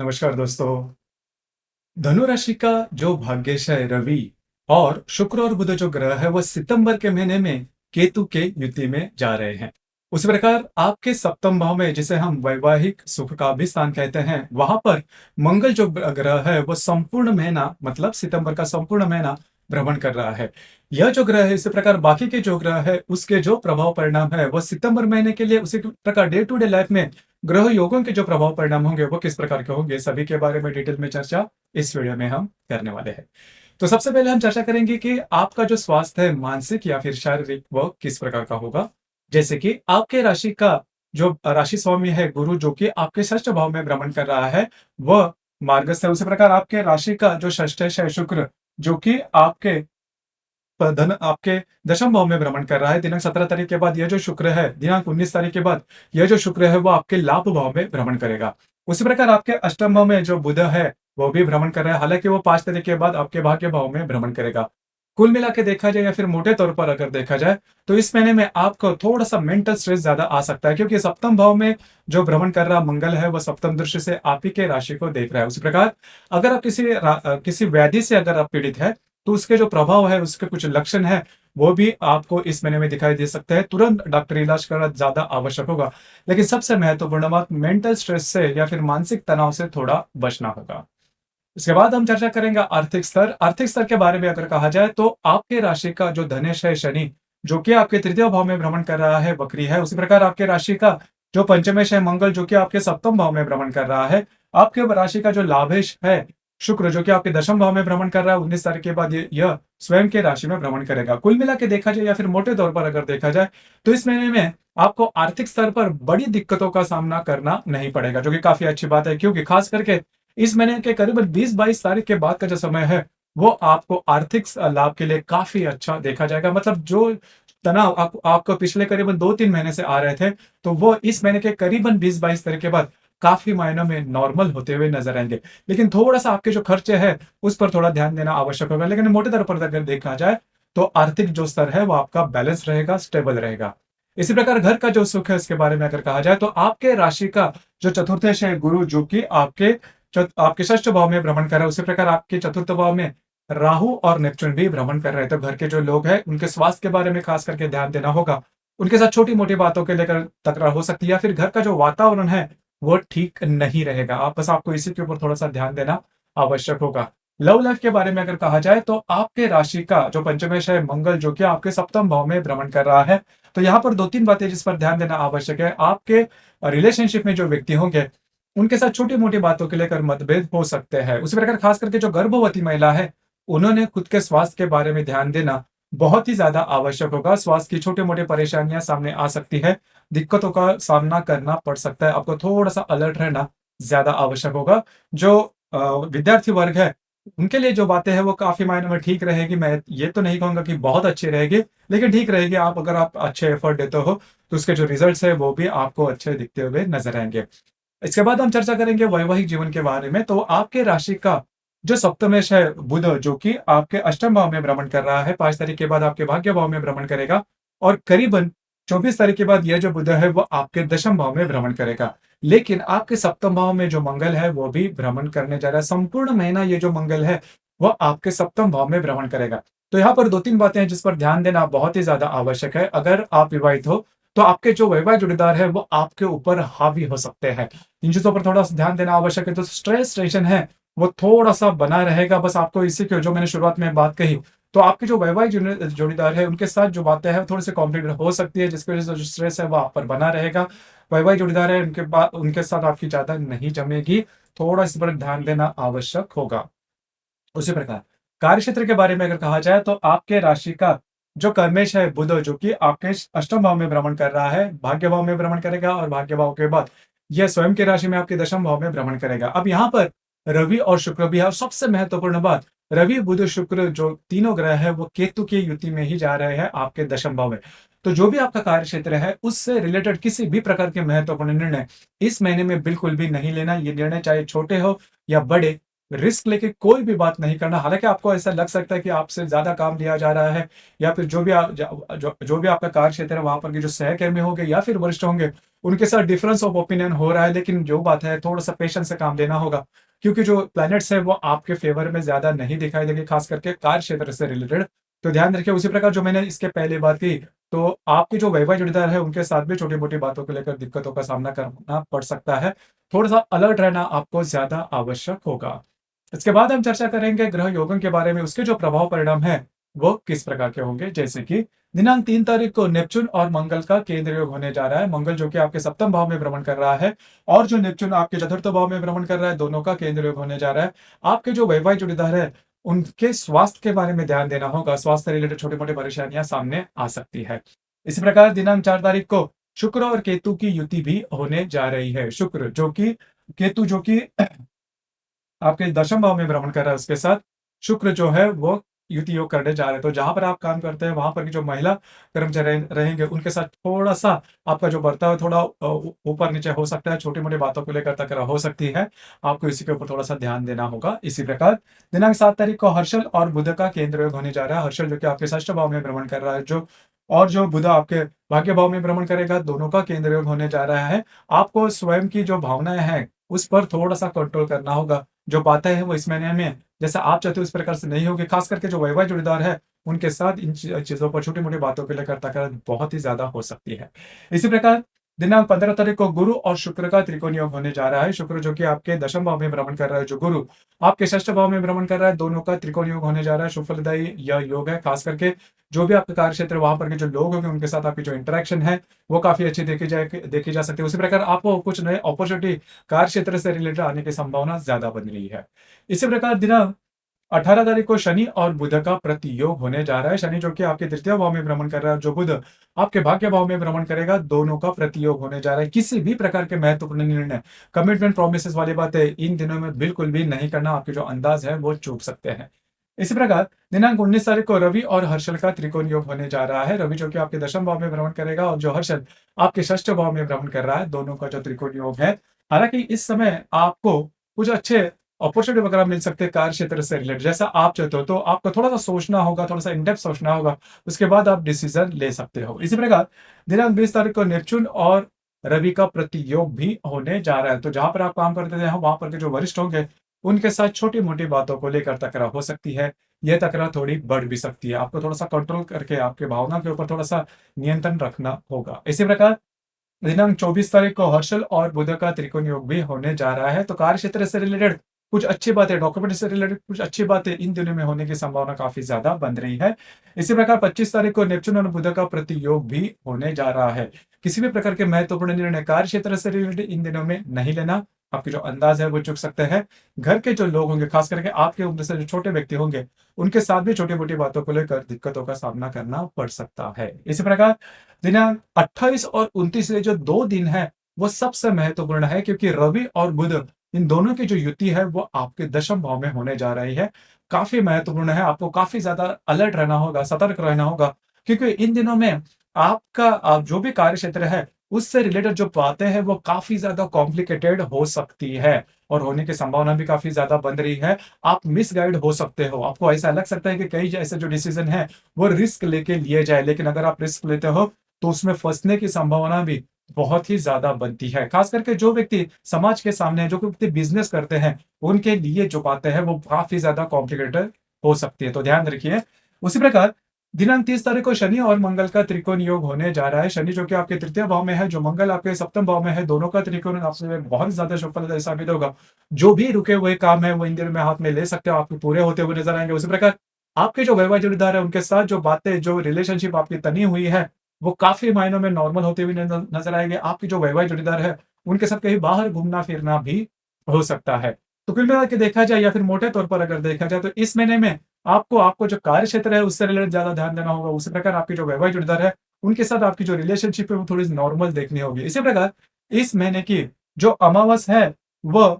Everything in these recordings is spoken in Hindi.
नमस्कार दोस्तों। धनु राशि का जो भाग्यश है रवि और शुक्र और बुध जो ग्रह है वो सितंबर के महीने में केतु के युति में जा रहे हैं। उसी प्रकार आपके सप्तम भाव में जिसे हम वैवाहिक सुख का भी स्थान कहते हैं, वहां पर मंगल जो ग्रह है वो संपूर्ण महीना मतलब सितंबर का संपूर्ण महीना भ्रमण कर रहा है। यह जो ग्रह है इसी प्रकार बाकी के जो ग्रह है उसके जो प्रभाव परिणाम है वो सितंबर महीने के लिए उसी प्रकार डे टू डे लाइफ में ग्रह योगों के जो प्रभाव परिणाम होंगे वो किस प्रकार के होंगे, सभी के बारे में डिटेल में चर्चा इस वीडियो में हम करने वाले हैं। तो सबसे पहले हम चर्चा करेंगे कि आपका जो स्वास्थ्य है मानसिक या फिर शारीरिक वो किस प्रकार का होगा। जैसे कि आपके राशि का जो राशि स्वामी है गुरु जो कि आपके षष्ठ भाव में भ्रमण कर रहा है वह मार्गस्थ है। उसी प्रकार आपके राशि का जो षष्ठेश है शुक्र जो कि आपके धन आपके दशम भाव में भ्रमण कर रहा है। दिनांक 17 तारीख के बाद यह जो शुक्र है दिनांक 19 तारीख के बाद यह जो शुक्र है वो आपके लाभ भाव में भ्रमण करेगा। उसी प्रकार आपके अष्टम भाव में जो बुध है वो भी भ्रमण कर रहा है, हालांकि वो 5 तारीख के बाद आपके भाग्य भाव में भ्रमण करेगा। कुल मिला के देखा जाए या फिर मोटे तौर पर अगर देखा जाए तो इस महीने में आपको थोड़ा सा मेंटल स्ट्रेस ज्यादा आ सकता है, क्योंकि सप्तम भाव में जो भ्रमण कर रहा मंगल है वह सप्तम दृष्टि से आप ही के राशि को देख रहा है। उसी प्रकार अगर आप किसी व्याधि से अगर आप पीड़ित है तो उसके जो प्रभाव है उसके कुछ लक्षण है वो भी आपको इस महीने में दिखाई दे सकते हैं। तुरंत डॉक्टर इलाज करना ज्यादा आवश्यक होगा, लेकिन सबसे महत्वपूर्ण बात मेंटल स्ट्रेस से या फिर मानसिक तनाव से थोड़ा बचना होगा। इसके बाद हम चर्चा करेंगे आर्थिक स्तर। आर्थिक स्तर के बारे में अगर कहा जाए तो आपके राशि का जो धनेश है शनि जो कि आपके तृतीय भाव में भ्रमण कर रहा है वक्री है। उसी प्रकार आपके राशि का जो पंचमेश है मंगल जो कि आपके सप्तम भाव में भ्रमण कर रहा है। आपके राशि का जो लाभेश है शुक्र जो कि आपके दशम भाव में भ्रमण कर रहा है, 19 तारीख के बाद यह स्वयं के राशि में भ्रमण करेगा। कुल मिला के देखा जाए या फिर मोटे तौर पर अगर देखा जाए तो इस महीने में आपको आर्थिक स्तर पर बड़ी दिक्कतों का सामना करना नहीं पड़ेगा, जो कि काफी अच्छी बात है, क्योंकि खास करके इस महीने के करीबन 20-22 तारीख के बाद का जो समय है वो आपको आर्थिक लाभ के लिए काफी अच्छा देखा जाएगा। मतलब जो तनाव आपको पिछले करीबन 2-3 महीने से आ रहे थे तो वो इस महीने के करीबन 20-22 तारीख के बाद काफी मायनों में नॉर्मल होते हुए नजर आएंगे। लेकिन थोड़ा सा आपके जो खर्चे हैं उस पर थोड़ा ध्यान देना आवश्यक होगा, लेकिन मोटे तौर पर अगर देखा जाए तो आर्थिक जो स्तर है वो आपका बैलेंस रहेगा, स्टेबल रहेगा। इसी प्रकार घर का जो सुख है उसके बारे में अगर कहा जाए तो आपके राशि का जो चतुर्थेश है गुरु जो कि आपके षष्ठ भाव में भ्रमण कर रहा है, उसी प्रकार आपके चतुर्थ भाव में राहु और नेपच्यून भी भ्रमण कर रहे हैं। तो घर के जो लोग हैं उनके स्वास्थ्य के बारे में खास करके ध्यान देना होगा। उनके साथ छोटी मोटी बातों के लेकर तकरार हो सकती है या फिर घर का जो वातावरण है वो ठीक नहीं रहेगा। आपको इसी के ऊपर थोड़ा सा ध्यान देना आवश्यक होगा। लव लाइफ के बारे में अगर कहा जाए तो आपके राशि का जो पंचमेश है मंगल जो कि आपके सप्तम भाव में भ्रमण कर रहा है। तो यहाँ पर 2-3 बातें जिस पर ध्यान देना आवश्यक है। आपके रिलेशनशिप में जो व्यक्ति होंगे उनके साथ छोटी मोटी बातों के लेकर मतभेद हो सकते हैं। उसी प्रकार खास करके जो गर्भवती महिला है उन्होंने खुद के स्वास्थ्य के बारे में ध्यान देना बहुत ही ज्यादा आवश्यक होगा। स्वास्थ्य की छोटी मोटी परेशानियां सामने आ सकती है, दिक्कतों का सामना करना पड़ सकता है, आपको थोड़ा सा अलर्ट रहना ज्यादा आवश्यक होगा। जो विद्यार्थी वर्ग है उनके लिए जो बातें हैं वो काफी मायने में ठीक रहेगी। मैं ये तो नहीं कहूंगा कि बहुत अच्छी रहेगी, लेकिन ठीक रहेगी। अगर आप अच्छे एफर्ट देते हो तो उसके जो रिजल्ट्स है वो भी आपको अच्छे दिखते हुए नजर आएंगे। इसके बाद हम चर्चा करेंगे वैवाहिक जीवन के बारे में। तो आपके राशि का जो सप्तमेश है बुध जो कि आपके अष्टम भाव में भ्रमण कर रहा है, 5 तारीख के बाद आपके भाग्य भाव में भ्रमण करेगा और करीबन 24 तारीख के बाद यह जो बुध है वो आपके दशम भाव में भ्रमण करेगा। लेकिन आपके सप्तम भाव में जो मंगल है वो भी भ्रमण करने जा रहा है। संपूर्ण महीना ये जो मंगल है वो आपके सप्तम भाव में भ्रमण करेगा। तो यहाँ पर 2-3 बातें हैं जिस पर ध्यान देना बहुत ही ज्यादा आवश्यक है। अगर आप विवाहित हो तो आपके जो वैवाहिक जोड़ीदार है वो आपके ऊपर हावी हो सकते हैं। इन चीजों पर थोड़ा सा ध्यान देना आवश्यक है। तो स्ट्रेस टेंशन है वो थोड़ा सा बना रहेगा। बस आपको इसी के जो मैंने शुरुआत में बात कही, तो आपके जो वैवाहिक जोड़ीदार है उनके साथ जो बातें हैं थोड़ी सी कॉम्प्लिकेटेड हो सकती है, जिसकी वजह से जो स्ट्रेस है वो आप पर बना रहेगा। वैवाहिक जोड़ीदार है उनके साथ आपकी ज्यादा नहीं जमेगी, थोड़ा इस पर ध्यान देना आवश्यक होगा। उसी प्रकार कार्य क्षेत्र के बारे में अगर कहा जाए तो आपके राशि का जो कर्मेश है बुध जो कि आपके अष्टम भाव में भ्रमण कर रहा है, भाग्य भाव में भ्रमण करेगा और भाग्य भाव के बाद यह स्वयं की राशि में आपके दशम भाव में भ्रमण करेगा। अब यहाँ पर रवि और शुक्र भी है, और सबसे महत्वपूर्ण बात रवि बुध शुक्र जो तीनों ग्रह है वो केतु की युति में ही जा रहे हैं आपके दशम भाव में। तो जो भी आपका कार्य क्षेत्र है उससे रिलेटेड किसी भी प्रकार के महत्वपूर्ण निर्णय इस महीने में बिल्कुल भी नहीं लेना। ये निर्णय चाहे छोटे हो या बड़े, रिस्क लेके कोई भी बात नहीं करना। हालाँकि आपको ऐसा लग सकता है कि आपसे ज़्यादा काम लिया जा रहा है या फिर जो भी आपका कार्य क्षेत्र है, वहाँ पर के जो सहकर्मी होंगे या फिर वरिष्ठ होंगे, उनके साथ डिफरेंस ऑफ ओपिनियन हो रहा है। लेकिन जो बात है, थोड़ा-सा पेशेंस से काम लेना होगा, क्योंकि जो प्लैनेट्स हैं, वो आपके फ़ेवर में ज़्यादा नहीं दिखाई देंगे, खास करके कार्य क्षेत्र से रिलेटेड। तो ध्यान रखिए। उसी प्रकार जो मैंने इसके पहले बात की, तो आपके जो वैवाहिक जोड़ीदार है, उनके साथ भी छोटी-मोटी बातों को लेकर दिक्कतों का सामना करना पड़ सकता है। थोड़ा-सा अलर्ट रहना आपको ज़्यादा आवश्यक होगा। इसके बाद हम चर्चा करेंगे ग्रह योगों के बारे में, उसके जो प्रभाव परिणाम हैं, वो किस प्रकार के होंगे। जैसे कि दिनांक 3 तारीख को नेपच्यून और मंगल का केंद्र योग होने जा रहा है। मंगल जो कि आपके सप्तम भाव में भ्रमण कर रहा है और जो नेपच्यून आपके चतुर्थ भाव में भ्रमण कर रहा है, दोनों का केंद्र योग होने जा रहा है। आपके जो वैवाहिक जोड़ीदार है, उनके स्वास्थ्य के बारे में ध्यान देना होगा। स्वास्थ्य से रिलेटेड छोटी-मोटी परेशानियाँ सामने आ सकती है। इसी प्रकार दिनांक 4 तारीख को शुक्र और केतु की युति भी होने जा रही है। शुक्र जो कि केतु जो कि आपके दशम भाव में भ्रमण कर रहा है, उसके साथ शुक्र जो है वो युति योग करने जा रहे हैं। तो जहाँ पर आप काम करते हैं, वहाँ पर की जो महिला कर्मचारी रहेंगे, उनके साथ थोड़ा-सा आपका जो बर्ताव है, थोड़ा ऊपर-नीचे हो सकता है, छोटी-मोटी बातों को लेकर तकरार हो सकती है। आपको इसी के ऊपर थोड़ा-सा ध्यान देना होगा। इसी प्रकार दिनांक 7 तारीख को हर्षल और बुध का केंद्र योग होने जा रहा है। हर्षल जो कि आपके षष्ठ भाव में भ्रमण कर रहा है, जो बुध आपके भाग्य भाव में भ्रमण करेगा, दोनों का केंद्र योग होने जा रहा है। आपको स्वयं की जो भावनाएँ हैं, उस पर थोड़ा-सा कंट्रोल करना होगा। जो बातें हैं वो इस महीने में जैसा आप चाहते हो उस प्रकार से नहीं होगी। खास करके जो वैवाहिक जोड़ीदार है, उनके साथ इन चीज़ों पर छोटी-मोटी बातों को लेकर तकरार बहुत ही ज़्यादा हो सकती है। इसी प्रकार दिनांक 15 तारीख को गुरु और शुक्र का त्रिकोण योग होने जा रहा है। शुक्र जो कि आपके दशम भाव में भ्रमण कर रहा है, जो गुरु आपके षष्ठ भाव में भ्रमण कर रहा है, दोनों का त्रिकोण योग होने जा रहा है। सुफलदायी यह योग है। खास करके जो भी आपका कार्यक्षेत्र है, वहाँ पर के जो लोग होंगे, उनके साथ आपकी जो इंटरेक्शन है, वो काफ़ी अच्छी देखी जा सकती है। उसी प्रकार आपको कुछ नए अपॉर्च्युनिटी कार्य क्षेत्र से रिलेटेड आने की संभावना ज़्यादा बन रही है। इसी प्रकार दिनांक 18 तारीख को शनि और बुध का प्रतियोग होने जा रहा है। शनि जो कि आपके तृतीय भाव में भ्रमण कर रहा है, जो बुध आपके भाग्य भाव में भ्रमण करेगा, दोनों का प्रतियोग होने जा रहा है। किसी भी प्रकार के महत्वपूर्ण निर्णय, कमिटमेंट, प्रोमिसेस वाली बातें इन दिनों में बिल्कुल भी नहीं करना। आपके जो अंदाज है, वो चूक सकते हैं। इसी प्रकार दिनांक 19 तारीख को रवि और हर्षल का त्रिकोण योग होने जा रहा है। रवि जो कि आपके दशम भाव में भ्रमण करेगा और जो हर्षल आपके षष्ठ भाव में भ्रमण कर रहा है, दोनों का जो त्रिकोण योग है। हालाँकि इस समय आपको कुछ अच्छे अपॉर्च्युनिटी वगैरह मिल सकते हैं कार्य क्षेत्र से रिलेटेड, जैसा आप चाहते हो। तो आपको थोड़ा-सा सोचना होगा, थोड़ा-सा इन डेप्थ सोचना होगा, उसके बाद आप डिसीज़न ले सकते हो। इसी प्रकार दिनांक 20 तारीख को नेपच्यून और रवि का प्रतियोग भी होने जा रहा है। तो जहाँ पर आप काम करते थे, वहाँ पर के जो वरिष्ठ होंगे, उनके साथ छोटी-मोटी बातों को लेकर तकरार हो सकती है। ये तकरार थोड़ी बढ़ भी सकती है। आपको थोड़ा-सा कंट्रोल करके आपके भावना के ऊपर थोड़ा-सा नियंत्रण रखना होगा। इसी प्रकार दिनांक 24 तारीख को हर्षल और बुध का त्रिकोण योग भी होने जा रहा है। तो कार्य क्षेत्र से रिलेटेड कुछ अच्छी बातें, डॉक्यूमेंट से रिलेटेड कुछ अच्छी बातें इन दिनों में होने की संभावना काफ़ी ज़्यादा बन रही है। इसी प्रकार 25 तारीख को नेपच्यून और बुध का प्रतियोग भी होने जा रहा है। किसी भी प्रकार के महत्वपूर्ण निर्णय कार्य क्षेत्र से रिलेटेड इन दिनों में नहीं लेना। आपके जो अंदाज़ है वो चूक सकते हैं। घर के जो लोग होंगे, खास करके आपके उम्र से जो छोटे व्यक्ति होंगे, उनके साथ भी छोटी-मोटी बातों को लेकर दिक्कतों का सामना करना पड़ सकता है। इसी प्रकार दिनांक 28 और 29 ये जो 2 दिन हैं, वो सबसे महत्वपूर्ण है, क्योंकि रवि और बुध इन दोनों की जो युति है, वो आपके दशम भाव में होने जा रही है। काफ़ी महत्वपूर्ण है, आपको काफ़ी ज़्यादा अलर्ट रहना होगा, सतर्क रहना होगा, क्योंकि इन दिनों में आपका जो भी कार्य क्षेत्र है, उससे रिलेटेड जो बातें हैं, वो काफ़ी ज़्यादा कॉम्प्लिकेटेड हो सकती है और होने की संभावना भी काफ़ी ज़्यादा बन रही है। आप मिसगाइड हो सकते हो। आपको ऐसा लग सकता है कि कई ऐसे जो डिसीज़न हैं, वो रिस्क लेके लिए जाए, लेकिन अगर आप रिस्क लेते हो, तो उसमें फँसने की संभावना भी बहुत ही ज़्यादा बनती है। ख़ास करके जो व्यक्ति समाज के सामने हैं, जो व्यक्ति बिज़नेस करते हैं, उनके लिए जो बातें हैं, वो काफ़ी ज़्यादा कॉम्प्लिकेटेड हो सकती है, तो ध्यान रखिए। उसी प्रकार दिनांक 30 तारीख को शनि और मंगल का त्रिकोण योग होने जा रहा है। शनि जो कि आपके तृतीय भाव में है, जो मंगल आपके सप्तम भाव में है, दोनों का त्रिकोण आपके लिए बहुत ज़्यादा शुभ फलदायी साबित होगा। जो भी रुके हुए काम हैं, वो इन दिनों में हाथ में ले सकते हो, आपके पूरे होते हुए नज़र आएँगे। उसी प्रकार आपके जो वैवाहिक जोड़ीदार है, उनके साथ जो बातें, जो रिलेशनशिप आपकी तनी हुई है, वो काफ़ी मायनों में नॉर्मल होते हुए नज़र आएँगे। आपकी जो वैवाहिक जोड़ीदार है, उनके साथ कहीं बाहर घूमना-फिरना भी हो सकता है। तो कुल मिला के देखा जाए या फिर मोटे तौर पर अगर देखा जाए, तो इस महीने में आपको आपको जो कार्य क्षेत्र है, उससे रिलेटेड ज़्यादा ध्यान देना होगा। उसी प्रकार आपके जो वैवाहिक जोड़ीदार है, उनके साथ आपकी जो रिलेशनशिप है, वो थोड़ी नॉर्मल देखनी होगी। इसी प्रकार इस महीने की जो अमावस है, वह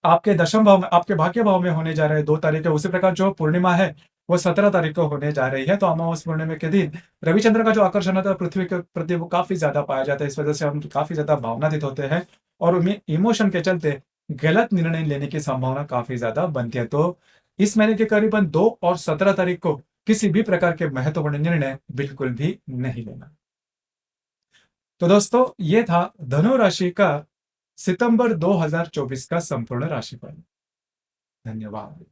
आपके दशम भाव में, आपके भाग्य भाव में होने जा रहे हैं 2 तारीख को। उसी प्रकार जो पूर्णिमा है, वो 17 तारीख को होने जा रही है। तो अमावस पूर्णिमा के दिन रविचंद्र का जो आकर्षण होता है पृथ्वी के प्रति, वो काफ़ी ज़्यादा पाया जाता है। इस वजह से हम काफ़ी ज़्यादा भावनातीत होते हैं और उन्हें इमोशन के चलते गलत निर्णय लेने की संभावना काफी ज्यादा बनती है। तो इस महीने के करीबन 2 और 17 तारीख को किसी भी प्रकार के महत्वपूर्ण निर्णय बिल्कुल भी नहीं लेना। तो दोस्तों, ये था धनु राशि का सितंबर 2024 का संपूर्ण राशिफल। धन्यवाद।